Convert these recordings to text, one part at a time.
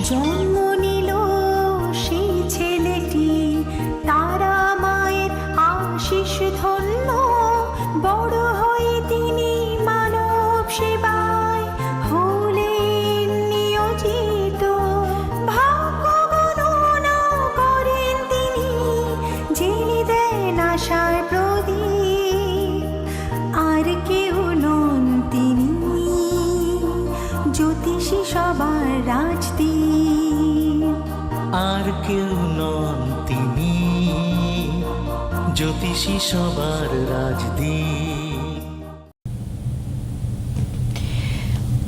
জন্ম নিল সেই ছেলেটি, তারা মায়ের আশিস ধন্য, বড় হয়ে তিনি মানব সেবায় হলেন নিয়োজিত। ভাগ্য গণনা করেন তিনি, জেনে দেন আশার প্রদীপ। আর কেউ নন তিনি, জ্যোতিষী সবার রাজদীপ। আর কেউ নন তিনি, জ্যোতিষী সবার রাজদীপ।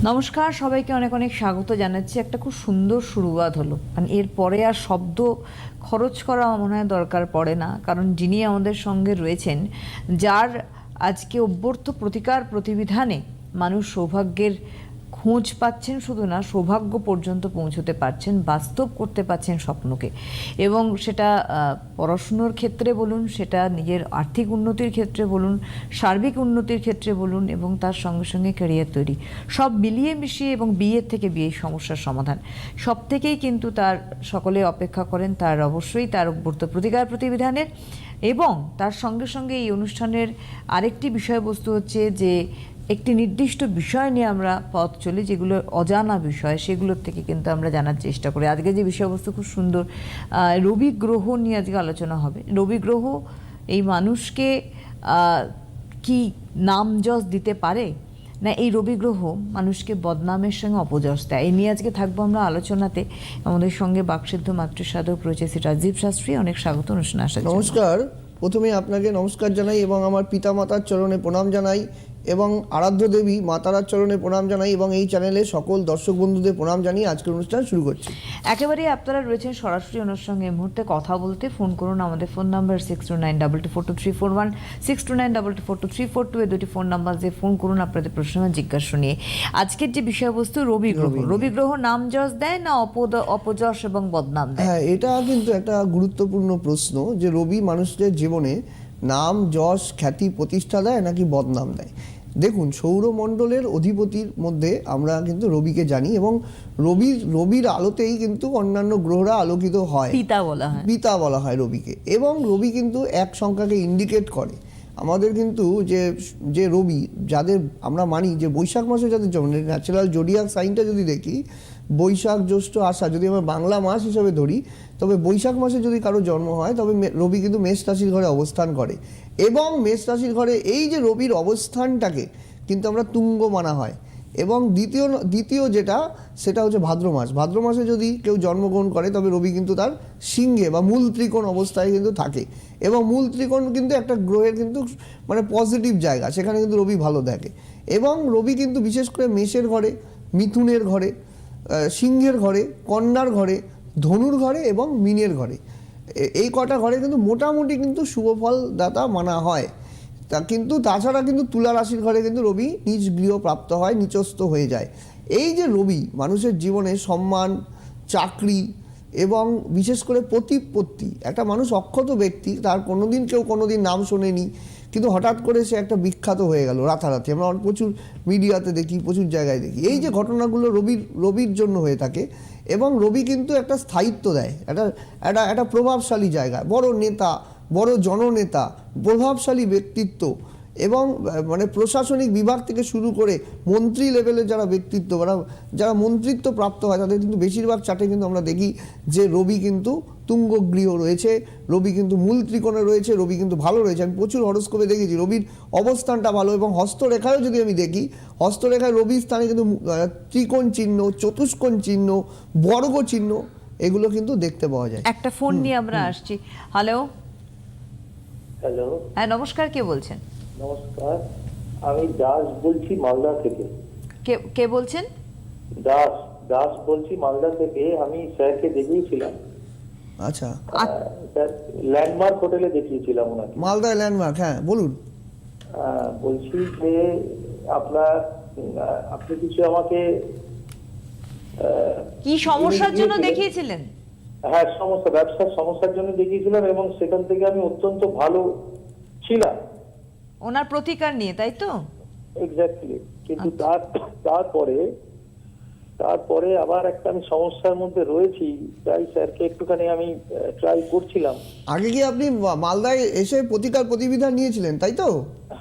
নমস্কার, সবাইকে অনেক অনেক স্বাগত জানাচ্ছি। একটা খুব সুন্দর শুরুয়াত হলো, কারণ এরপরে আর শব্দ খরচ করা মনে হয় দরকার পড়ে না, কারণ যিনি আমাদের সঙ্গে রয়েছেন, যার আজকে অভ্যর্থ প্রতিকার প্রতিবিধানে মানুষ সৌভাগ্যের খোঁজ পাচ্ছেন, শুধু না সৌভাগ্য পর্যন্ত পৌঁছতে পারছেন, বাস্তব করতে পারছেন স্বপ্নকে। এবং সেটা পড়াশুনোর ক্ষেত্রে বলুন, সেটা নিজের আর্থিক উন্নতির ক্ষেত্রে বলুন, সার্বিক উন্নতির ক্ষেত্রে বলুন, এবং তার সঙ্গে সঙ্গে ক্যারিয়ার তৈরি, সব মিলিয়ে মিশিয়ে এবং বিয়ের থেকে বিয়ে সমস্যার সমাধান সব থেকেই কিন্তু তার সকলে অপেক্ষা করেন তার অবশ্যই তার অভ্যর্থ প্রতিকার প্রতিবিধানের। এবং তার সঙ্গে সঙ্গে এই অনুষ্ঠানের আরেকটি বিষয়বস্তু হচ্ছে যে একটি নির্দিষ্ট বিষয় নিয়ে আমরা পথ চলি, যেগুলো অজানা বিষয়, সেগুলোর থেকে কিন্তু আমরা জানার চেষ্টা করি। আজকে যে বিষয়বস্তু খুব সুন্দর, রবি গ্রহ নিয়ে আজকে আলোচনা হবে। রবি গ্রহ এই মানুষকে কি নাম যশ দিতে পারে, না এই রবি গ্রহ মানুষকে বদনামের সঙ্গে অপযশ দেয়, এই নিয়ে আজকে থাকবো আমরা আলোচনাতে। আমাদের সঙ্গে বাকসিদ্ধ মাতৃসাধক রয়েছে শ্রী রাজদীপ শাস্ত্রী। অনেক স্বাগত অনুষ্ঠানে আসার জন্য। নমস্কার। প্রথমে আপনাকে নমস্কার জানাই এবং আমার পিতামাতার চরণে প্রণাম জানাই এবং আরাধ্য দেবী মাতারার চরণে প্রণাম জানাই এবং এই চ্যানেলে সকল দর্শক বন্ধুদের প্রণাম জানিয়ে আজকের অনুষ্ঠান শুরু করছি। একেবারেই আপনারা রয়েছেন সরাসরি ওনার সঙ্গে এই মুহূর্তে কথা বলতে। ফোন করুন আমাদের ফোন নাম্বার 6292242341, 6292242342, এই দুটি ফোন নাম্বার দিয়ে ফোন করুন আপনাদের প্রশ্ন জিজ্ঞাসা নিয়ে। আজকের যে বিষয়বস্তু রবি গ্রহ, রবি গ্রহ নাম যশ দেয় না অপযশ এবং বদনাম দেয়? হ্যাঁ, এটা কিন্তু একটা গুরুত্বপূর্ণ প্রশ্ন যে রবি মানুষদের জীবনে নাম যশ খ্যাতি প্রতিষ্ঠা দেয় নাকি বদনাম দেয়। দেখুন, সৌরমণ্ডলের অধিপতির মধ্যে আমরা কিন্তু রবিকে জানি এবং রবির আলোতেই কিন্তু অন্যান্য গ্রহরা আলোকিত হয়, পিতা বলা হয় রবিকে। এবং রবি কিন্তু এক সংখ্যাকে ইন্ডিকেট করে। আমাদের কিন্তু যে রবি যাদের আমরা মানি যে বৈশাখ মাসে যাদের জন্ম, ন্যাচারাল জোডিয়াক সাইনটা যদি দেখি, বৈশাখ জ্যৈষ্ঠ আষাঢ় যদি আমরা বাংলা মাস হিসেবে ধরি, তবে বৈশাখ মাসে যদি কারো জন্ম হয় তবে রবি কিন্তু মেষ রাশির ঘরে অবস্থান করে। এবং মেষ রাশির ঘরে এই যে রবির অবস্থানটাকে কিন্তু আমরা তুঙ্গ মানা হয়। এবং দ্বিতীয় যেটা সেটা হচ্ছে ভাদ্র মাস। ভাদ্র মাসে যদি কেউ জন্মগ্রহণ করে তবে রবি কিন্তু তার সিংহে বা মূল ত্রিকোণ অবস্থায় কিন্তু থাকে। এবং মূল ত্রিকোণ কিন্তু একটা গ্রহের কিন্তু মানে পজিটিভ জায়গা, সেখানে কিন্তু রবি ভালো থাকে। এবং রবি কিন্তু বিশেষ করে মেষের ঘরে, মিথুনের ঘরে, সিংহের ঘরে, কন্যার ঘরে, ধনুর ঘরে এবং মীনের ঘরে, এই কটা ঘরে কিন্তু মোটামুটি কিন্তু শুভফল দাতা মানা হয়। কিন্তু তাছাড়া কিন্তু তুলা রাশির ঘরে কিন্তু রবি নিজ গৃহ প্রাপ্ত হয়, নিচস্থ হয়ে যায়। এই যে রবি মানুষের জীবনে সম্মান, চাকরি এবং বিশেষ করে প্রতিপত্তি, একটা মানুষ অক্ষত ব্যক্তি, তার কেউ কোনোদিন নাম শোনেনি, কিন্তু হঠাৎ করে সে একটা বিখ্যাত হয়ে গেল রাতারাতি। আমরা প্রচুর মিডিয়াতে দেখি, প্রচুর জায়গায় দেখি এই যে ঘটনাগুলো রবির জন্য হয়ে থাকে। এবং রবি কিন্তু একটা স্থায়িত্ব দেয়, একটা প্রভাবশালী জায়গা, বড় নেতা, বড় জননেতা, প্রভাবশালী ব্যক্তিত্ব এবং মানে প্রশাসনিক বিভাগ থেকে শুরু করে মন্ত্রী লেভেলের যারা ব্যক্তিত্ব, যারা মন্ত্রিত্ব প্রাপ্ত হয়, তাদের কিন্তু বেশিরভাগ চার্টে কিন্তু আমরা দেখি যে রবি কিন্তু তুঙ্গ গৃহ রয়েছে, রবি কিন্তু মূল ত্রিকোণে রয়েছে, রবি কিন্তু ভালো রয়েছে। আমি প্রচুর হরস্কোপে দেখেছি রবির অবস্থানটা ভালো। এবং হস্তরেখায়ও যদি আমি দেখি, হস্তরেখায় রবির স্থানে কিন্তু ত্রিকোণ চিহ্ন, চতুষ্কোণ চিহ্ন, বর্গ চিহ্ন, এগুলো কিন্তু দেখতে পাওয়া যায়। একটা ফোন নিয়ে আমরা আসছি। হ্যালো। হ্যাঁ, নমস্কার, কে বলছেন? নমস্কার, আমি দাস বলছি মালদা থেকে। কে বলছেন? দাস বলছি মালদা থেকে। আমি স্যারকে দেখিয়েছিলাম। আচ্ছা, স্যার ল্যান্ডমার্ক হোটেলে দেখিয়েছিলাম ওনাকে। মালদায় ল্যান্ডমার্ক, হ্যাঁ বলুন। বলছি যে আপনি কিছু আমাকে কি সমস্যার জন্য দেখিয়েছিলেন? হ্যাঁ, ব্যবসার সমস্যার জন্য দেখিয়েছিলাম এবং সেখান থেকে আমি অত্যন্ত ভালো ছিলাম। ওনার প্রতিকার নিয়ে, তাই তো? এক্স্যাক্টলি। কিন্তু তারপরে তারপরে আবার একটা আমি সমস্যার মধ্যে রয়েছি, তাই স্যারকে একটুখানি আমি ট্রাই করছিলাম। আগে কি আপনি মালদায় এসে প্রতিকার প্রতিবিধান নিয়েছিলেন, তাই তো?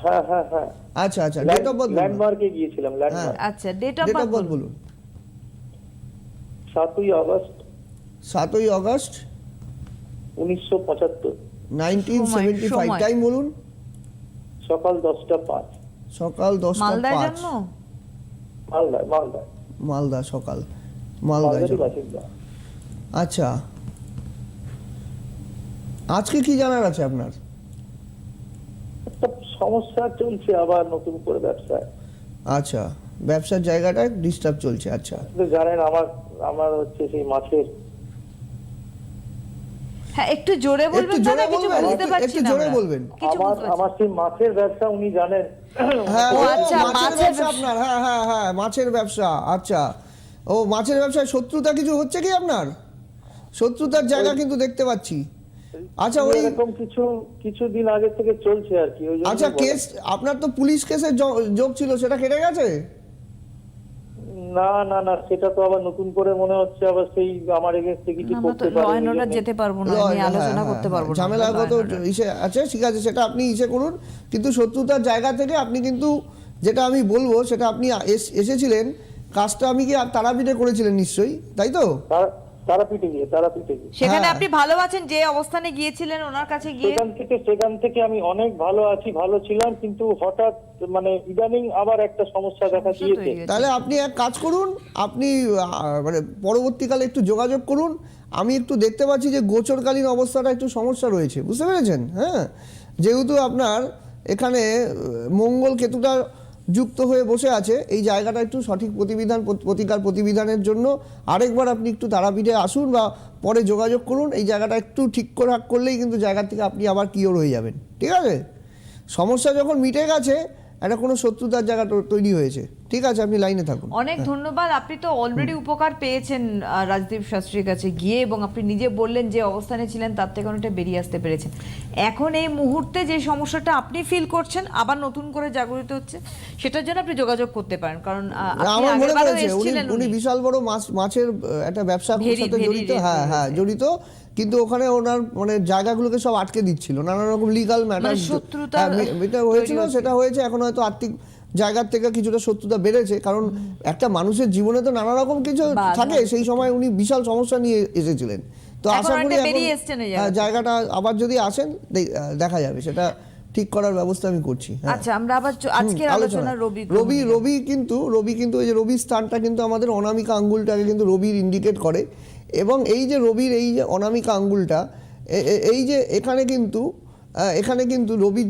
হ্যাঁ হ্যাঁ হ্যাঁ, আচ্ছা আচ্ছা, ডেট অফ বার্থ ল্যান্ডমার্কে গিয়েছিলাম, ল্যান্ডমার্ক। আচ্ছা, date of date of birth birth বলুন। বলুন। 7ই আগস্ট 7ই আগস্ট 1975, 1975। সময়। টাইম বলুন। সকাল 10টা 5। সকাল 10টা মালদায় 5। জন্ম? মালদায়, মালদায়, মালদা, সকাল মালদায় মালদারই জন্ম। বাসিন্দা। আচ্ছা, আজকে কি জানার আছে আপনার? একটা সমস্যা চলছে আবার নতুন করে ব্যবসায়। আচ্ছা, ব্যবসার জায়গাটা ডিস্টার্ব চলছে। আচ্ছা, আপনি জানেন আমার হচ্ছে সেই মাছের। হ্যাঁ, একটু জোরে বলবেন, একটু জোরে দাদা, কিছু বলবেন, বুঝতে পারছি একটু না জোরে আমরা। বলবেন। কিছু আমার বুঝতে পারছি আমার সেই মাছের ব্যবসা, উনি জানেন। হ্যাঁ, ও ও, আচ্ছা, মাছের মাছের ব্যবসা ব্যবসা। আপনার। হ্যাঁ হ্যাঁ হ্যাঁ, মাছের ব্যবসা। আচ্ছা, ও মাছের ব্যবসায় শত্রুতা কিছু হচ্ছে কি আপনার? শত্রুতার জায়গা কিন্তু দেখতে পাচ্ছি। আচ্ছা, ওই এরকম কিছুদিন আগে থেকে চলছে আর কি, ওই জন্য আচ্ছা, বলা। কেস আপনার তো পুলিশ কেসের যোগ ছিল, সেটা কেটে গেছে? না না না, সেটা তো আবার নতুন করে মনে হচ্ছে আবার সেই আমার এগেইনস্টে কিছু না, আমরা তো করতে ল পারে। অ্যান্ড অর্ডার যেতে পারবো না, আমি আলোচনা করতে পারবো না। ঝামেলাগত ইসে আছে, ঠিক আছে, সেটা আপনি ইসে করুন, কিন্তু শত্রুতার জায়গা থেকে আপনি কিন্তু, যেটা আমি বলবো সেটা আপনি এসেছিলেন, কাজটা আমি কি তারাপীঠে করেছিলেন নিশ্চয়ই, তাই তো? তারাপীঠে গিয়ে। সেখানে হ্যাঁ। আপনি ভালো আছেন, যে অবস্থানে গিয়েছিলেন ওনার কাছে গিয়ে? সেখান থেকে আমি অনেক ভালো আছি, ভালো ছিলাম, কিন্তু হঠাৎ মানে ইদানিং আবার একটা সমস্যা দেখা সমস্যা দিয়েছে। তৈরি হয়েছে। তাহলে আপনি এক কাজ করুন, আপনি মানে পরবর্তীকালে একটু যোগাযোগ করুন। আমি একটু দেখতে পাচ্ছি যে গোচরকালীন অবস্থাটা একটু সমস্যা রয়েছে, বুঝতে পেরেছেন? হ্যাঁ, যেহেতু আপনার এখানে মঙ্গল কেতুটা যুক্ত হয়ে বসে আছে, এই জায়গাটা একটু সঠিক প্রতিকার প্রতিবিধানের জন্য আরেকবার আপনি একটু তারাপীঠে আসুন বা পরে যোগাযোগ করুন। এই জায়গাটা একটু ঠিক করলেই কিন্তু জায়গা থেকে আপনি আবার কিওর হয়ে যাবেন, ঠিক আছে? সমস্যা যখন মিটে গেছে, একটা কোনো শত্রুতার জায়গা তৈরি হয়েছে, ঠিক আছে? আপনি লাইনে থাকুন। অনেক ধন্যবাদ। আপনি তো অলরেডি উপকার পেয়েছেন রাজদীপ শাস্ত্রীর কাছে গিয়ে, এবং আপনি নিজে বললেন যে অবস্থানে ছিলেন তার থেকে অনেকটা বেরিয়ে আসতে পেরেছেন। এখন এই মুহূর্তে যে সমস্যাটা আপনি ফিল করছেন আবার নতুন করে জাগরিত হচ্ছে, সেটার জন্য আপনি যোগাযোগ করতে পারেন, কারণ আপনি আমার মনে আগেরবারও পড়েছে এসেছিলেন। উনি বিশাল বড় মাছের একটা ব্যবসার সাথে জড়িত। হ্যাঁ হ্যাঁ, জড়িত, কিন্তু ওখানে ওনার মানে জায়গাগুলোকে সব আটকে দিচ্ছিল, নানা রকম লিগাল ম্যাটার শত্রুতা এটা হয়েছিল। সেটা হয়েছে, এখন হয়তো আর্থিক জায়গার থেকে কিছুটা শত্রুতা বেড়েছে, কারণ একটা মানুষের জীবনে তো নানা রকম কিছু থাকে। সেই সময় উনি বিশাল সমস্যা নিয়ে এসেছিলেন, তো আশা করি জায়গাটা আবার যদি আসেন দেখা যাবে, সেটা ঠিক করার ব্যবস্থা আমি করছি। আচ্ছা, আমরা আবার আজকের আলোচনা রবি কিন্তু এই যে রবির স্থানটা কিন্তু আমাদের অনামিকা আঙ্গুলটাকে কিন্তু রবির ইন্ডিকেট করে, এবং এই যে রবির এই যে অনামিকা আঙ্গুলটা, এই যে এখানে কিন্তু রবির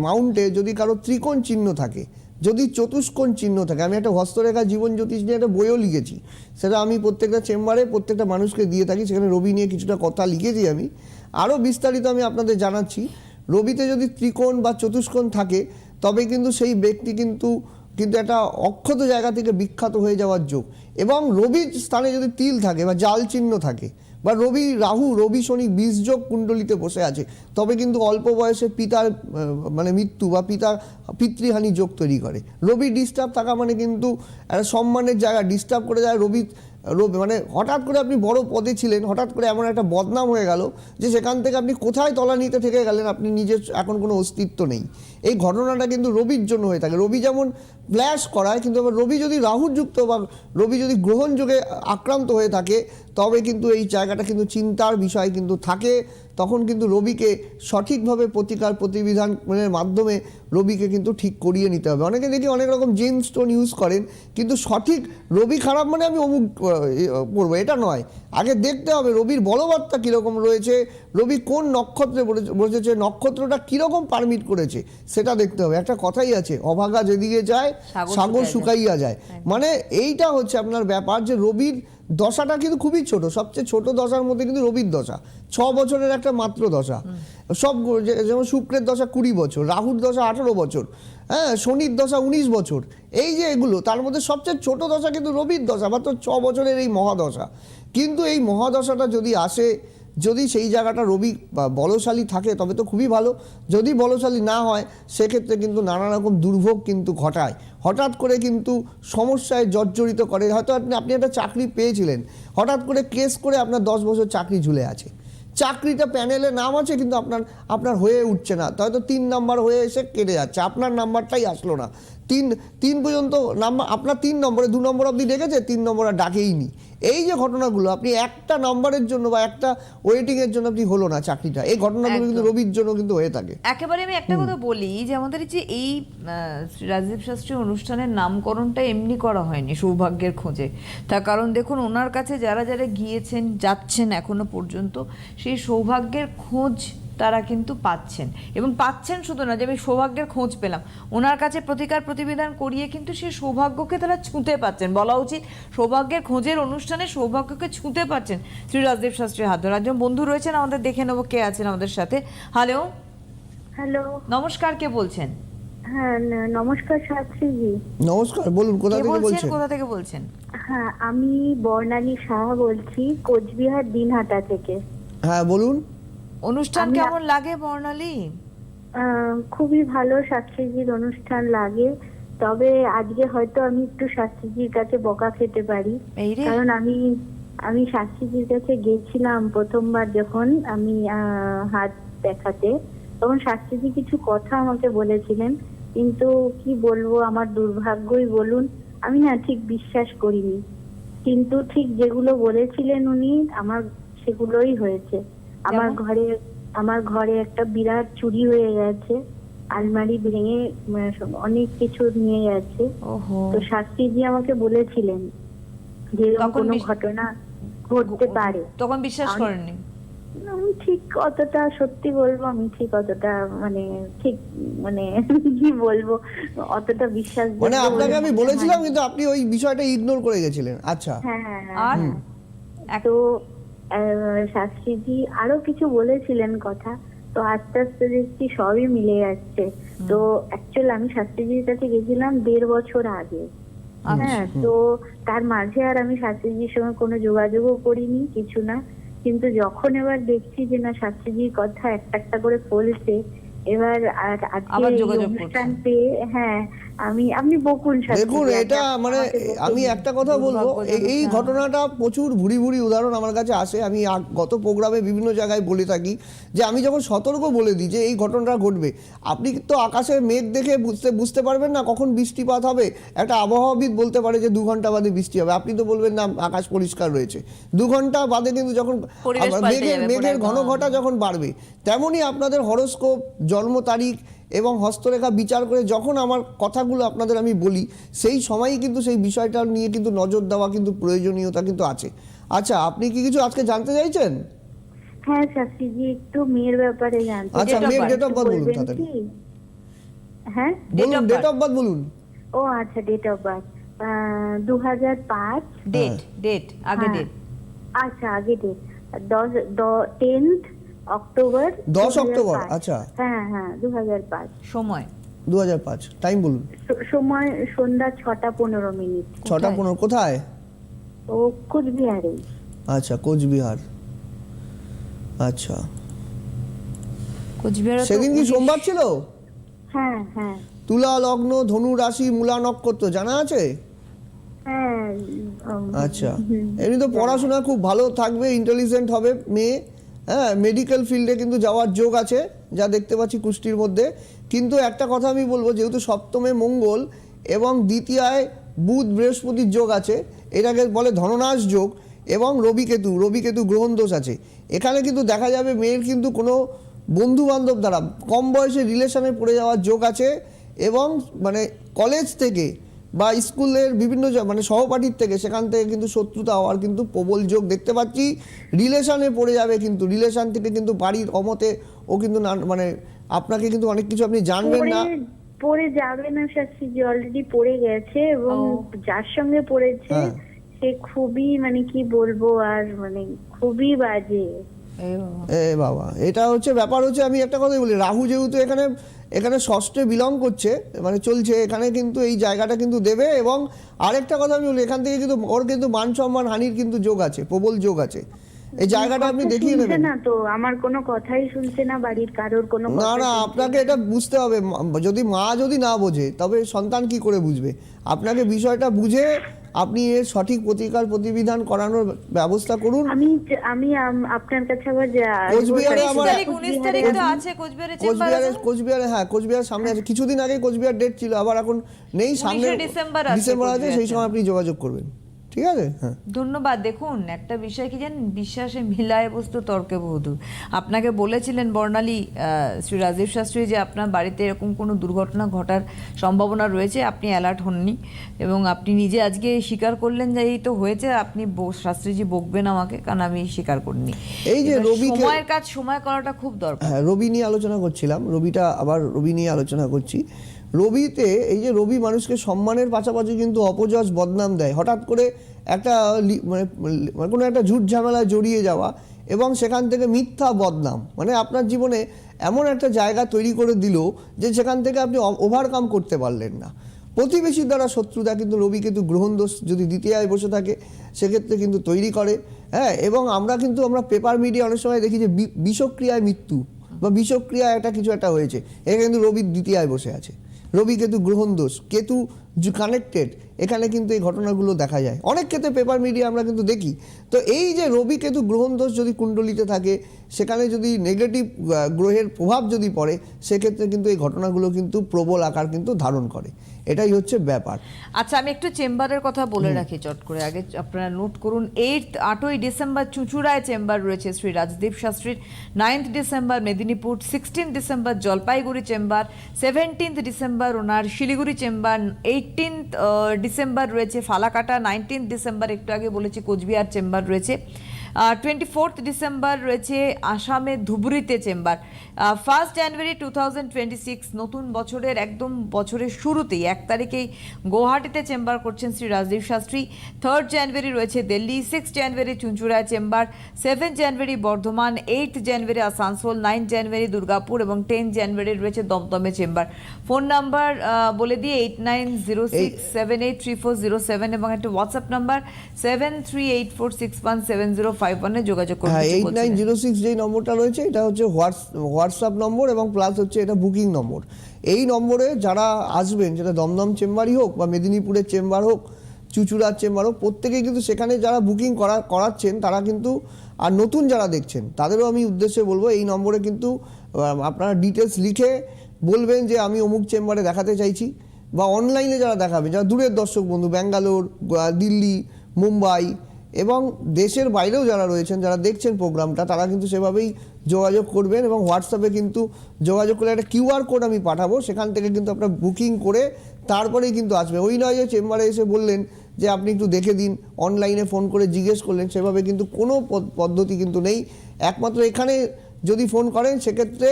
মাউন্টে যদি কারো ত্রিকোণ চিহ্ন থাকে, যদি চতুষ্কোণ চিহ্ন থাকে, আমি একটা হস্তরেখা জীবন জ্যোতিষ নিয়ে একটা বইও লিখেছি, সেটা আমি প্রত্যেকটা চেম্বারে প্রত্যেকটা মানুষকে দিয়ে থাকি, সেখানে রবি নিয়ে কিছুটা কথা লিখেছি আমি, আরও বিস্তারিত আমি আপনাদের জানাচ্ছি। রবিতে যদি ত্রিকোণ বা চতুষ্কোণ থাকে, তবে কিন্তু সেই ব্যক্তি কিন্তু একটা অক্ষত জায়গা থেকে বিখ্যাত হয়ে যাওয়ার যোগ। এবং রবির স্থানে যদি তিল থাকে বা জাল চিহ্ন থাকে, বা রবি শনি বীজযোগ কুণ্ডলিতে বসে আছে, তবে কিন্তু অল্প বয়সে পিতার মানে মৃত্যু বা পিতৃহানি যোগ তৈরি করে। রবি ডিস্টার্ব থাকা মানে কিন্তু একটা সম্মানের জায়গা ডিস্টার্ব করে যায়। রবি মানে হঠাৎ করে আপনি বড় পদে ছিলেন, হঠাৎ করে এমন একটা বদনাম হয়ে গেল যে সেখান থেকে আপনি কোথায় তলানিতে থেকে গেলেন, আপনি নিজের এখন কোনো অস্তিত্ব নেই। এই ঘটনাটা কিন্তু রবির জন্য হয়ে থাকে। রবি যেমন ফ্ল্যাশ করায়, কিন্তু আবার রবি যদি রাহুর যুক্ত বা রবি যদি গ্রহণ যোগে আক্রান্ত হয়ে থাকে, তবে কিন্তু এই জায়গাটা কিন্তু চিন্তার বিষয় কিন্তু থাকে। তখন কিন্তু রবিকে সঠিকভাবে প্রতিকার প্রতিবিধানের মাধ্যমে রবিকে কিন্তু ঠিক করিয়ে নিতে হবে। অনেকে দেখি অনেক রকম জেম স্টোন ইউজ করেন, কিন্তু সঠিক রবি খারাপ মানে আমি অমুক করবো এটা নয়। আগে দেখতে হবে রবির বলবত্তা কীরকম রয়েছে, রবি কোন নক্ষত্রে বসেছে, নক্ষত্রটা কীরকম পারমিট করেছে সেটা দেখতে হবে। একটা কথাই আছে, অভাগা যেদিকে যায় সাগর শুকাইয়া যায়। মানে এইটা হচ্ছে আপনার ব্যাপার, যে রবির দশাটা কিন্তু খুবই ছোট, সবচেয়ে ছোট দশার মধ্যে কিন্তু রবির দশা 6 বছরের একটা মাত্র দশা। সব যেমন শুক্রের দশা 20 বছর, রাহুর দশা 18 বছর, হ্যাঁ, শনির দশা 19 বছর। এই যে এগুলো, তার মধ্যে সবচেয়ে ছোট দশা কিন্তু রবির দশা, মাত্র 6 বছরের এই মহাদশা। কিন্তু এই মহাদশাটা যদি আসে, যদি সেই জায়গাটা রবি বলশালী থাকে তবে তো খুবই ভালো, যদি বলশালী না হয় সেক্ষেত্রে কিন্তু নানা রকম দুর্ভোগ কিন্তু ঘটায়, হঠাৎ করে কিন্তু সমস্যায় জর্জরিত করে। হয়তো আপনি একটা চাকরি পেয়েছিলেন, হঠাৎ করে কেস করে আপনার 10 বছর চাকরি ঝুলে আছে, চাকরিটা প্যানেলে নাম আছে কিন্তু আপনার হয়ে উঠছে না, হয়তো 3 নাম্বার হয়ে এসে কেটে যাচ্ছে, আপনার নাম্বারটাই আসলো না, তিন পর্যন্ত নাম্বার আপনার 3 নম্বরে 2 নম্বর অবধি ডেকেছে, 3 নম্বর আর ডাকেইনি। এই যে ঘটনাগুলো, আপনি একটা নম্বরের জন্য বা একটা ওয়েটিং এর জন্য আপনি হলো না চাকরিটা, এই ঘটনাগুলো কিন্তু রবির জন্য কিন্তু হয়ে থাকে। একেবারে আমি একটা কথা বলি যে আমাদের যে এই শ্রী রাজদীপ শাস্ত্রী অনুষ্ঠানের নামকরণটা এমনি করা হয়নি সৌভাগ্যের খোঁজে। তার কারণ দেখুন, ওনার কাছে যারা যারা গিয়েছেন যাচ্ছেন এখনো পর্যন্ত সেই সৌভাগ্যের খোঁজ তারা কিন্তু পাচ্ছেন, এবং পাচ্ছেন শুধু না যে আমি সৌভাগ্যের খোঁজ পেলাম, ওনার কাছে প্রতিকার প্রতিবিধান করিয়ে কিন্তু সেই সৌভাগ্যকে তারা ছুঁতে পাচ্ছেন, বলা উচিত সৌভাগ্যের খোঁজের অনুষ্ঠানে সৌভাগ্যকে ছুঁতে পাচ্ছেন শ্রী রাজদীপ শাস্ত্রীর হাত ধরে। একজন বন্ধু রয়েছেন আমাদের, দেখে নেবো কে আছেন আমাদের সাথে। হ্যালো, হ্যালো, নমস্কার, কে বলছেন? হ্যাঁ নমস্কার শাস্ত্রীজি। নমস্কার, বলুন কোথা থেকে বলছেন? কোথা থেকে বলছেন? হ্যাঁ, আমি বর্ণালী সাহা বলছি, কোচবিহার দিনহাটা থেকে। হ্যাঁ বলুন। অনুষ্ঠান কেমন লাগে বর্ণালী? খুবই ভালো শাস্ত্রীজির অনুষ্ঠান লাগে, তবে আজকে হয়তো আমি একটু শাস্ত্রীজির কাছে বকা খেতে পারি, এই রে। কারণ আমি শাস্ত্রীজির কাছে গেছিলাম প্রথমবার যখন আমি হাত দেখাতে, তখন শাস্ত্রীজি কিছু কথা আমাকে বলেছিলেন, কিন্তু কি বলবো, আমার দুর্ভাগ্যই বলুন, আমি না ঠিক বিশ্বাস করিনি, কিন্তু ঠিক যেগুলো বলেছিলেন উনি আমার সেগুলোই হয়েছে। আমার ঘরে একটা বিরাট চুরি হয়ে গেছে, আলমারি ভেঙে অনেক কিছু নিয়ে গেছে। তো শাস্ত্রীজি আমাকে বলেছিলেন যে এরকম কোনো ঘটনা ঘটতে পারে, তখন বিশ্বাস করেননি? আমি ঠিক অতটা, সত্যি বলবো আমি ঠিক অতটা ঠিক কি বলবো, অতটা বিশ্বাস মানে আপনাকে আমি বলেছিলাম কিন্তু আপনি ওই বিষয়টা ইগনোর করে গেছিলেন। আচ্ছা, আর তো শাস্ত্রীজি আরো কিছু বলেছিলেন কথা, তো আস্তে আস্তে দেখছি সবই মিলে যাচ্ছে। তো অ্যাকচুয়ালি আমি শাস্ত্রীজির কাছে গেছিলাম 1.5 বছর আগে। হ্যাঁ, তো তার মাঝে আর আমি শাস্ত্রীজির সঙ্গে কোনো যোগাযোগও করিনি, কিছু না। কিন্তু যখন এবার দেখছি যে না শাস্ত্রীজির কথা একটা একটা করে ফলছে, এবার আজকে অনুষ্ঠান পেয়ে, হ্যাঁ আপনি বকুল দেখুন, এটা মানে আমি একটা কথা বলবো, এই ঘটনাটা প্রচুর ভুরি ভুরি উদাহরণ আমার কাছে আসে। আমি গত প্রোগ্রামে বিভিন্ন জায়গায় বলে থাকি যে আমি যখন সতর্ক বলে দিই যে এই ঘটনাটা ঘটবে, আপনি তো আকাশে মেঘ দেখে বুঝতে পারবেন না কখন বৃষ্টিপাত হবে। একটা আবহাওয়াবিদ বলতে পারে যে 2 ঘন্টা বাদে বৃষ্টি হবে, আপনি তো বলবেন না আকাশ পরিষ্কার রয়েছে, 2 ঘন্টা বাদে কিন্তু যখন মেঘের ঘন ঘটা যখন বাড়বে, তেমনই আপনাদের হরোস্কোপ, জন্ম তারিখ এবং হস্তরেখা বিচার করে যখন আমার কথাগুলো আপনাদের আমি বলি, সেই সময়ই কিন্তু সেই বিষয়টা নিয়ে কিন্তু নজর দেওয়া কিন্তু প্রয়োজনীয়তা কিন্তু আছে। আচ্ছা, আপনি কি কিছু আজকে জানতে চাইছেন? হ্যাঁ শাস্ত্রীজি, একটু মেয়ের ব্যাপারে জানতে। আচ্ছা, মেয়ের ডেট অফ বার্থ বলুন তাড়াতাড়ি। হ্যাঁ বলুন, ডেট অফ বার্থ বলুন। ও আচ্ছা, ডেট অফ বার্থ 2005। ডেট আগে ডেট। আচ্ছা, আগে ডেট 10th অক্টোবর। 10 অক্টোবর, আচ্ছা। হ্যাঁ 2005। সময় 2005। টাইম বলুন। সময় সন্ধ্যা 6টা 15 মিনিট। 6টা 15। কোথায়? ও কোচবিহারে। আচ্ছা, কোচবিহার। আচ্ছা, কোচবিহার সেদিন কি সোমবার ছিল? হ্যাঁ। তুলা লগ্ন, ধনু রাশি, মূলা নক্ষত্র জানা আছে? হ্যাঁ। আচ্ছা, এমনি তো পড়াশোনা খুব ভালো থাকবে, ইন্টেলিজেন্ট হবে মেয়ে। হ্যাঁ, মেডিকেল ফিল্ডে কিন্তু যাওয়ার যোগ আছে যা দেখতে পাচ্ছি কুষ্টির মধ্যে। কিন্তু একটা কথা আমি বলবো, যেহেতু সপ্তমে মঙ্গল এবং দ্বিতীয়ায় বুধ বৃহস্পতির যোগ আছে, এটাকে বলে ধননাশ যোগ, এবং রবি কেতু গ্রহণ দোষ আছে। এখানে কিন্তু দেখা যাবে মেয়ের কিন্তু কোনো বন্ধু বান্ধব দ্বারা কম বয়সে রিলেশনে পড়ে যাওয়ার যোগ আছে, এবং মানে কলেজ থেকে বা স্কুলের বিভিন্ন মানে সহপাঠীর থেকে, সেখান থেকে কিন্তু শত্রুতা হওয়ার কিন্তু প্রবল যোগ দেখতে পাচ্ছি। রিলেশনে পড়ে যাবে, কিন্তু রিলেশন থেকে কিন্তু বাড়ির অমতে ও কিন্তু মানে আপনাকে কিন্তু অনেক কিছু আপনি জানবেন না। পড়ে যাবে না শাস্ত্রীজি, অলরেডি পড়ে গেছে, এবং যার সঙ্গে পড়েছে সে খুবই কি বলবো, আর খুবই বাজে। বাবা, এটা হচ্ছে ব্যাপার। হচ্ছে আমি একটা কথাই বলি, রাহু যেহেতু এখানে ষষ্ঠে বিলং করছে, মানে চলছে, এখানে কিন্তু এই জায়গাটা কিন্তু দেবে। এবং আরেকটা কথা আমি বলি, এখান থেকে কিন্তু ওর কিন্তু মান সম্মান হানির কিন্তু যোগ আছে, প্রবল যোগ আছে। এই জায়গাটা আপনি কথা দেখিয়ে শুনছে নেবেন। না তো, আমার কোনো কথাই শুনছে না, বাড়ির কারোর কোনো না কথা না, শুনছে আপনাকে এটা বুঝতে হবে। যদি মা যদি না বোঝে তবে সন্তান কি করে বুঝবে? আপনাকে বিষয়টা বুঝে আপনি এর সঠিক প্রতিবিধান করানোর ব্যবস্থা করুন। আমি আপনার কাছে আবার কোচবিহারে আমার 19 তারিখ তো আছে কোচবিহারে চেম্বার কোচবিহারে হ্যাঁ, কোচবিহার সামনে আছে। কিছুদিন আগে কোচবিহার ডেট ছিল, আবার এখন নেই, সামনে 19শে ডিসেম্বর আছে ডিসেম্বর আছে, সেই কোচবিহার। সময় আপনি যোগাযোগ করবেন, ঠিক আছে? হ্যাঁ, ধন্যবাদ। দেখুন, একটা বিষয় কি জানেন, বিশ্বাসে মিলায় বস্তু তর্কে বহুদূর। আপনাকে বলেছিলেন বর্ণালী শ্রী রাজীব শাস্ত্রী যে আপনার বাড়িতে এরকম কোনো দুর্ঘটনা ঘটার সম্ভাবনা রয়েছে, আপনি অ্যালার্ট হননি এবং আপনি নিজে আজকে স্বীকার করলেন যে এই তো হয়েছে। আপনি শাস্ত্রীজি বকবেন আমাকে, কারণ আমি স্বীকার করিনি। এই যে এবার রবিকে- সময়ের কাজ সময় করাটা খুব দরকার। হ্যাঁ, রবি নিয়ে আলোচনা করছিলাম, রবি নিয়ে আলোচনা করছি। রবিতে এই যে রবি মানুষকে সম্মানের পাশাপাশি কিন্তু অপযশ বদনাম দেয়। হঠাৎ করে একটা মানে কোনো একটা ঝুট ঝামেলায় জড়িয়ে যাওয়া এবং সেখান থেকে মিথ্যা বদনাম, মানে আপনার জীবনে এমন একটা জায়গা তৈরি করে দিল যে সেখান থেকে আপনি ওভারকাম করতে পারলেন না। প্রতিবেশীর দ্বারা শত্রুতা কিন্তু রবি কিন্তু গ্রহণ দোষ যদি দ্বিতীয়ায় বসে থাকে সেক্ষেত্রে কিন্তু তৈরি করে। হ্যাঁ, এবং আমরা পেপার মিডিয়া অনেক সময় দেখি যে বিষক্রিয়ায় মৃত্যু বা বিষক্রিয়া কিছু একটা হয়েছে, এখানে কিন্তু রবি দ্বিতীয়ায় বসে আছে। রবি কেতু গ্রহণ দোষ, কেতু কানেক্টেড, এখানে কিন্তু এই ঘটনাগুলো দেখা যায় অনেক ক্ষেত্রে পেপার মিডিয়া আমরা কিন্তু দেখি। তো এই যে রবি কেতু গ্রহণ দোষ যদি কুণ্ডলিতে থাকে, সেখানে যদি নেগেটিভ গ্রহের প্রভাব যদি পড়ে, সেক্ষেত্রে কিন্তু এই ঘটনাগুলো কিন্তু প্রবল আকার কিন্তু ধারণ করে। এটাই হচ্ছে ব্যাপার। আচ্ছা, আমি একটু চেম্বারের কথা বলে রাখি চট করে, আগে আপনারা নোট করুন। 8ই ডিসেম্বর চুঁচুড়ায় চেম্বার রয়েছে শ্রী রাজদীপ শাস্ত্রীর। 9th December Medinipur, 16th December Jalpaiguri chamber, 17th December ওনার শিলিগুড়ি চেম্বার, 18th ডিসেম্বর রয়েছে ফালাকাটা, 19th ডিসেম্বর একটু আগে বলেছি কোচবিহার চেম্বার রয়েছে, 24th ডিসেম্বর রয়েছে আসামে ধুবড়িতে চেম্বার। 1 জানুয়ারি 2026 নতুন বছরের একদম বছরের শুরুতেই 1 তারিখেই গুয়াহাটিতে চেম্বার করছেন শ্রী রাজদীপ শাস্ত্রী। 3rd জানুয়ারি রয়েছে দিল্লি, 6 জানুয়ারি চুঁচুড়ায় চেম্বার, 7 জানুয়ারি বর্ধমান, 8 জানুয়ারি আসানসোল, 9 জানুয়ারি দুর্গাপুর এবং 10 জানুয়ারি রয়েছে দমদমে চেম্বার। ফোন নাম্বার বলে দিয়ে 8906783407 এবং একটা হোয়াটসঅ্যাপ নাম্বার 7384617051 যোগাযোগ করুন। হ্যাঁ, 8906 যেই নম্বরটা রয়েছে এটা হচ্ছে হোয়াটসঅ্যাপ নম্বর এবং প্লাস হচ্ছে এটা বুকিং নম্বর। এই নম্বরে যারা আসবেন, যেটা দমদম চেম্বারই হোক বা মেদিনীপুরের চেম্বার হোক, চুঁচুড়ার চেম্বার হোক, প্রত্যেকেই কিন্তু সেখানে যারা বুকিং করাচ্ছেন তারা কিন্তু, আর নতুন যারা দেখছেন তাদেরও আমি উদ্দেশ্যে বলবো, এই নম্বরে কিন্তু আপনারা ডিটেলস লিখে বলবেন যে আমি অমুক চেম্বারে দেখাতে চাইছি, বা অনলাইনে যারা দেখাবেন, যারা দূরের দর্শক বন্ধু, ব্যাঙ্গালোর, দিল্লি, মুম্বাই এবং দেশের বাইরেও যারা রয়েছেন, যারা দেখছেন প্রোগ্রামটা, তারা কিন্তু সেভাবেই যোগাযোগ করবেন এবং হোয়াটসঅ্যাপে কিন্তু যোগাযোগ করে একটা কিউআর কোড আমি পাঠাবো, সেখান থেকে কিন্তু আপনার বুকিং করে তারপরেই কিন্তু আসবে। ওই নয় যে চেম্বারে এসে বললেন যে আপনি একটু দেখে দিন, অনলাইনে ফোন করে জিজ্ঞেস করলেন, সেভাবে কিন্তু কোনো পদ্ধতি কিন্তু নেই। একমাত্র এখানে যদি ফোন করেন সেক্ষেত্রে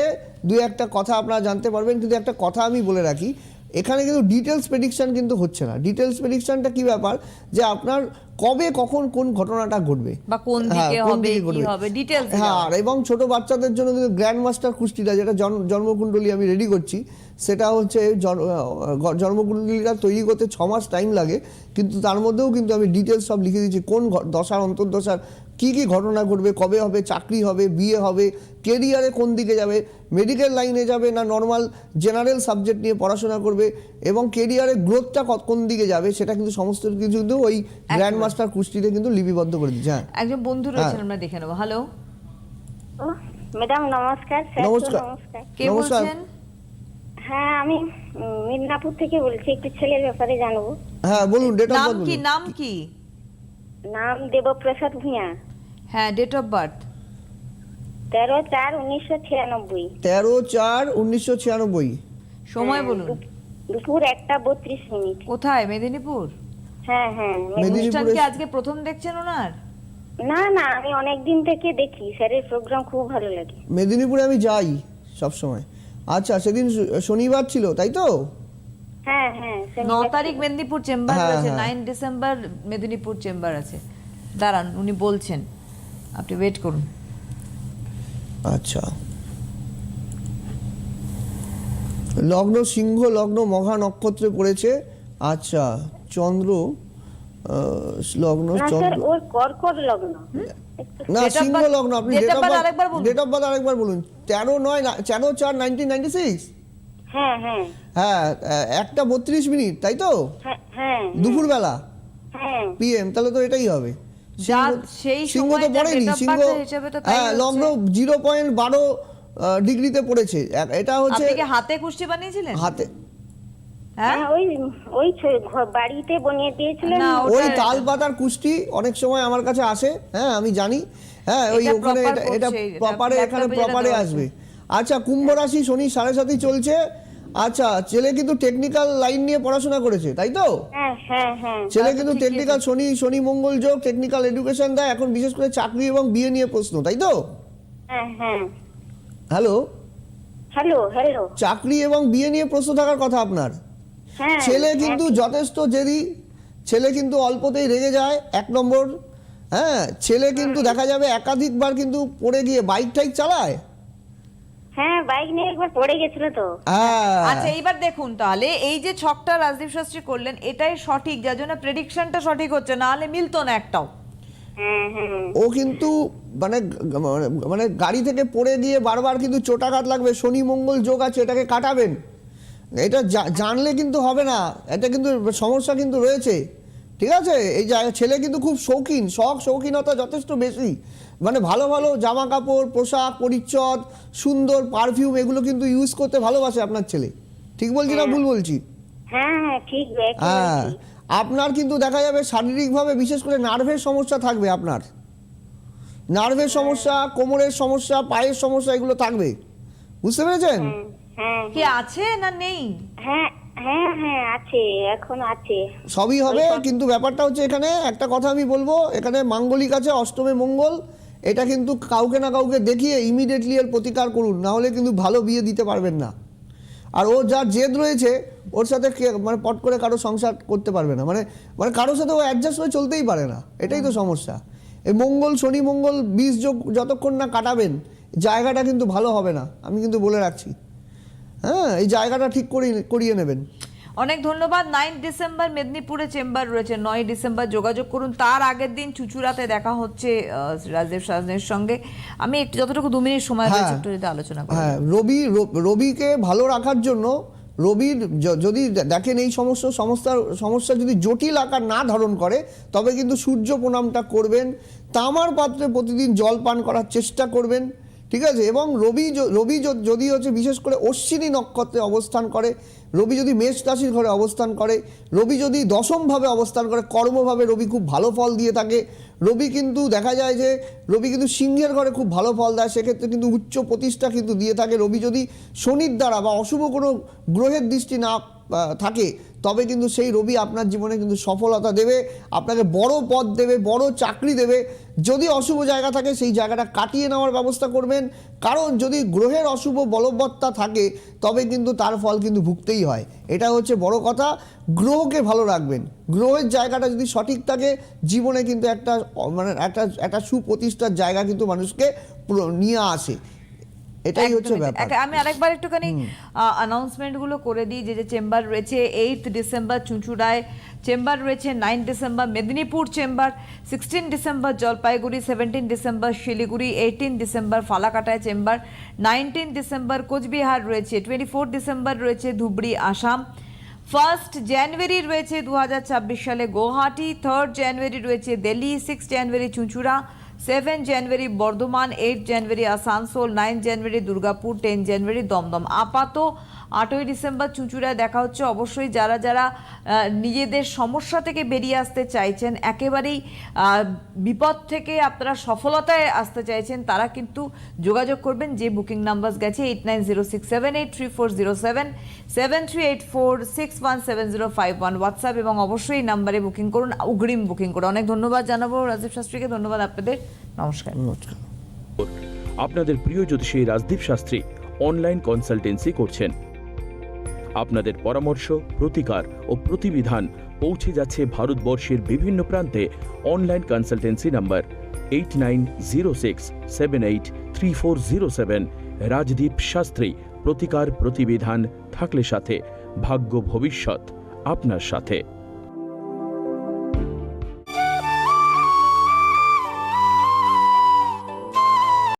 2-1টা কথা আপনারা জানতে পারবেন। কিন্তু একটা কথা আমি বলে রাখি, এখানে কিন্তু ডিটেলস প্রেডিকশন কিন্তু হচ্ছে না। ডিটেলস প্রেডিকশনটা কি ব্যাপার, যে আপনার কবে কখন কোন ঘটনাটা ঘটবে বা কোন দিকে হবে কি হবে ডিটেইলস। হ্যাঁ, এবং ছোট বাচ্চাদের জন্য কিন্তু গ্র্যান্ড মাস্টার কুষ্টিটা, যেটা জন্মকুণ্ডলী আমি রেডি করছি, সেটা হচ্ছে জন্মকুণ্ডলীটা তৈরি করতে 6 মাস টাইম লাগে, কিন্তু তার মধ্যেও কিন্তু আমি ডিটেলস সব লিখে দিচ্ছি, কোন দশার অন্তর্দশার কী কী ঘটনা ঘটবে, কবে হবে, চাকরি হবে, বিয়ে হবে, কেরিয়ারে কোন দিকে যাবে, মেডিকেল লাইনে যাবে না নর্মাল জেনারেল সাবজেক্ট নিয়ে পড়াশোনা করবে, এবং কেরিয়ারের গ্রোথটা কোন দিকে যাবে, সেটা কিন্তু সমস্ত কিছু কিন্তু ওই গ্র্যান্ড মাস্টার কুষ্টিতে কিন্তু লিপিবদ্ধ করে দিচ্ছে। হ্যাঁ, একজন বন্ধু রয়েছেন, আমরা দেখে নেব। হ্যালো, ম্যাডাম নমস্কার। নমস্কার। কে নমস্কার। বলছেন? হ্যাঁ, আমি মিদনাপুর থেকে বলছি, একটু ছেলের ব্যাপারে জানবো। হ্যাঁ, বলুন, ডেট অফ নাম বার্থ কি? বলুন। নাম কি? নাম দেবপ্রসাদ ভূঁইয়া। হ্যাঁ, ডেট অফ বার্থ 13/4/1996। 13/4/1996। সময় বলুন। দুপুর 1:32। কোথায়? মেদিনীপুর? হ্যাঁ হ্যাঁ। অনুষ্ঠান কি আজকে প্রথম দেখছেন ওনার? না না, আমি অনেকদিন থেকে দেখি, স্যারের প্রোগ্রাম খুব ভালো লাগে। মেদিনীপুরে আমি যাই সব সময়। আচ্ছা, সেদিন শনিবার ছিল তাই তো? হ্যাঁ হ্যাঁ। 9 তারিখ মেদিনীপুর চেম্বার হ্যাঁ, রয়েছে, হ্যাঁ। 9 ডিসেম্বর মেদিনীপুর চেম্বার আছে। দাঁড়ান, উনি বলছেন, আপনি ওয়েট করুন। আচ্ছা, লগ্ন সিংহ লগ্ন মঘা নক্ষত্রে পড়েছে। আচ্ছা, চন্দ্র লগ্ন না স্যার, চন্দ্র ওর কর্কট লগ্ন। না Date of সিংহ birth- লগ্ন, আপনি date date of of birth birth আরেকবার বলুন। ডেট অফ বার্থ আরেকবার বলুন। 13/4/1996। হ্যাঁ হ্যাঁ হ্যাঁ 1:32 তাই তো? হ্যাঁ হ্যাঁ দুপুরবেলা হ্যাঁ PM, তাহলে তো এটাই হবে। যা সিংহ- সেই সিংহ সময় তো যা পড়েনি, date of সিংহ birth হিসেবে তো তাই হ্যাঁ হচ্ছে। লগ্ন 0.12 ডিগ্রিতে পড়েছে। এটা হচ্ছে আপনি কি হাতে কুষ্টি বানিয়েছিলেন? হাতে হ্যাঁ হ্যাঁ ওই বাড়িতে বনিয়ে দিয়েছিলেন। না, ওই ওটা- তাল পাতার কুষ্টি অনেক সময় আমার কাছে আসে, হ্যাঁ আমি জানি, হ্যাঁ ওই এটা ওখানে proper এটা করছে, এটা প্রপারে laptop-এ এখানে যেটা প্রপারে দেওয়া আছে। আসবে। আচ্ছা কুম্ভ রাশি, শনি 7.5 চলছে। আচ্ছা ছেলে কিন্তু টেকনিক্যাল লাইন নিয়ে পড়াশোনা করেছে তাই তো? হ্যাঁ হ্যাঁ হ্যাঁ ছেলে আচ্ছা, কিন্তু ঠিকই টেকনিক্যাল শনি মঙ্গল যোগ, টেকনিক্যাল এডুকেশন দেয় এখন, বিশেষ করে চাকরি এবং বিয়ে নিয়ে প্রশ্ন, তাই তো? হ্যাঁ হ্যাঁ হ্যালো, হ্যালো হ্যালো চাকরি এবং বিয়ে নিয়ে প্রশ্ন থাকার কথা আপনার। হ্যাঁ ছেলে কিন্তু যথেষ্ট জেদি, ছেলে কিন্তু অল্পতেই রেগে যায়, 1 নম্বর। হ্যাঁ ছেলে কিন্তু দেখা যাবে একাধিকবার কিন্তু পড়ে গিয়ে বাইক টাইক চালায়। হ্যাঁ বাইক নিয়ে একবার পড়ে গেছিল তো। হ্যাঁ আচ্ছা এইবার দেখুন, তাহলে এই যে ছকটা রাজদীপ শাস্ত্রী করলেন এটাই সঠিক, যার জন্য প্রেডিকশনটা সঠিক হচ্ছে, না হলে মিলতো না একটাও। হ্যাঁ হ্যাঁ ও কিন্তু মানে মানে গাড়ি থেকে পড়ে গিয়ে বারবার কিন্তু চোটাঘাত লাগবে, শনি মঙ্গল যোগ আছে, এটাকে কাটাবেন। এটা জানলে কিন্তু হবে না, এটা কিন্তু সমস্যা কিন্তু রয়েছে, ঠিক আছে? এই ছেলে কিন্তু খুব শৌখিন, শৌখিনতা যথেষ্ট বেশি, মানে ভালো ভালো জামা কাপড়, পোশাক পরিচ্ছদ, সুন্দর পারফিউম, এগুলো কিন্তু ইউজ করতে ভালোবাসে আপনার ছেলে। ঠিক বলছি না ভুল বলছি? হ্যাঁ হ্যাঁ ঠিক হ্যাঁ আপনার কিন্তু দেখা যাবে শারীরিকভাবে বিশেষ করে নার্ভের সমস্যা থাকবে, আপনার নার্ভের সমস্যা, কোমরের সমস্যা, পায়ের সমস্যা, এগুলো থাকবে, বুঝতে পেরেছেন? হ্যাঁ কি আছে না নেই? হ্যাঁ হ্যাঁ হ্যাঁ আছে, এখন আছে। সবই হবে, কিন্তু ব্যাপারটা হচ্ছে এখানে একটা কথা আমি বলবো, এখানে মাঙ্গলিক আছে, অষ্টমে মঙ্গল, এটা কিন্তু কাউকে না কাউকে দেখিয়ে ইমিডিয়েটলি এর প্রতিকার করুন, না হলে কিন্তু ভালো বিয়ে দিতে পারবেন না। আর ও যার জেদ রয়েছে ওর সাথে মানে পট করে কারো সংসার করতে পারবে না, মানে মানে কারোর সাথে ও অ্যাডজাস্ট হয়ে চলতেই পারে না, এটাই তো সমস্যা। এই মঙ্গল শনি মঙ্গল 20 যোগ যতক্ষণ না কাটাবেন জায়গাটা কিন্তু ভালো হবে না, আমি কিন্তু বলে রাখছি। হ্যাঁ এই জায়গাটা ঠিক করিয়ে নেবেন। অনেক ধন্যবাদ। 9 ডিসেম্বর মেদিনীপুরে চেম্বার রয়েছে, 9 ডিসেম্বর যোগাযোগ করুন। তার আগের দিন চুচুড়াতে দেখা হচ্ছে রাজদেব শাসনের সঙ্গে। আমি একটু যতটুকু 2 মিনিট সময় রয়েছে একটু যদি আলোচনা করি। হ্যাঁ রবিকে ভালো রাখার জন্য, রবির যদি দেখেন এই সমস্যা যদি জটিল আকার না ধারণ করে, তবে কিন্তু সূর্য প্রণামটা করবেন, তামার পাত্রে প্রতিদিন জল পান করার চেষ্টা করবেন, ঠিক আছে? এবং রবি যদি হচ্ছে বিশেষ করে অশ্বিনী নক্ষত্রে অবস্থান করে, রবি যদি মেষ রাশির ঘরে অবস্থান করে, রবি যদি দশমভাবে অবস্থান করে, কর্মভাবে রবি খুব ভালো ফল দিয়ে থাকে। রবি কিন্তু দেখা যায় যে রবি কিন্তু সিংহের ঘরে খুব ভালো ফল দেয়, সেক্ষেত্রে কিন্তু উচ্চ প্রতিষ্ঠা কিন্তু দিয়ে থাকে। রবি যদি শনির দ্বারা বা অশুভ কোনো গ্রহের দৃষ্টি না থাকে, তবে কিন্তু সেই রবি আপনার জীবনে কিন্তু সফলতা দেবে, আপনাকে বড় পদ দেবে, বড় চাকরি দেবে। যদি অশুভ জায়গা থাকে সেই জায়গাটা কাটিয়ে নেওয়ার ব্যবস্থা করবেন, কারণ যদি গ্রহের অশুভ বলবত্তা থাকে তবে কিন্তু তার ফল কিন্তু ভুগতেই হয়, এটা হচ্ছে বড় কথা। গ্রহকে ভালো রাখবেন, গ্রহের জায়গাটা যদি সঠিক থাকে জীবনে কিন্তু একটা মানে একটা সুপ্রতিষ্ঠার জায়গা কিন্তু মানুষকে নিয়ে আসে, এটাই হচ্ছে ব্যাপার। আমি আরেকবার একটুখানি অ্যানাউন্সমেন্ট গুলো করে দিই। যে চেম্বার রয়েছে 8 ডিসেম্বর চুঁচুড়ায় চেম্বার রয়েছে, 9 December Medinipur chamber, 16 December Jalpaiguri, 17 December Siliguri, 18 December ফালাকাটায় চেম্বার, 19 ডিসেম্বর কোচবিহার রয়েছে, 24 ডিসেম্বর রয়েছে ধুবড়ি আসাম, 1 জানুয়ারি রয়েছে 2026 সালে গুয়াহাটি, 3 জানুয়ারি রয়েছে দিল্লি, 6 জানুয়ারি চুঁচুড়া, 7 জানুয়ারি বর্ধমান, 8 জানুয়ারি আসানসোল, 9 জানুয়ারি দুর্গাপুর, 10 জানুয়ারি দমদম। আপাতত 8ই ডিসেম্বর চুঁচুড়ায় দেখা হচ্ছে। অবশ্যই যারা যারা নিজেদের সমস্যা থেকে বেরিয়ে আসতে চাইছেন, একেবারেই বিপদ থেকে আপনারা সফলতায় আসতে চাইছেন, তারা কিন্তু যোগাযোগ করবেন। যে বুকিং নাম্বার গেছে 8906783407, 7384617051 হোয়াটসঅ্যাপ, এবং অবশ্যই এই নাম্বারে বুকিং করুন, অগ্রিম বুকিং করুন। অনেক ধন্যবাদ জানাবো রাজদীপ শাস্ত্রীকে, ধন্যবাদ আপনাদের, নমস্কার। আপনাদের প্রিয় জ্যোতিষী রাজদীপ শাস্ত্রী অনলাইন কনসালটেন্সি করছেন। আপনাদের পরামর্শ, প্রতিকার ও প্রতিবিধান পৌঁছে যাচ্ছে ভারতবর্ষের বিভিন্ন প্রান্তে। Online consultancy number 8906783407। Rajdeep Shastri, প্রতিকার প্রতিবিধান থাকলে সাথে, ভাগ্য ভবিষ্যৎ আপনার সাথে।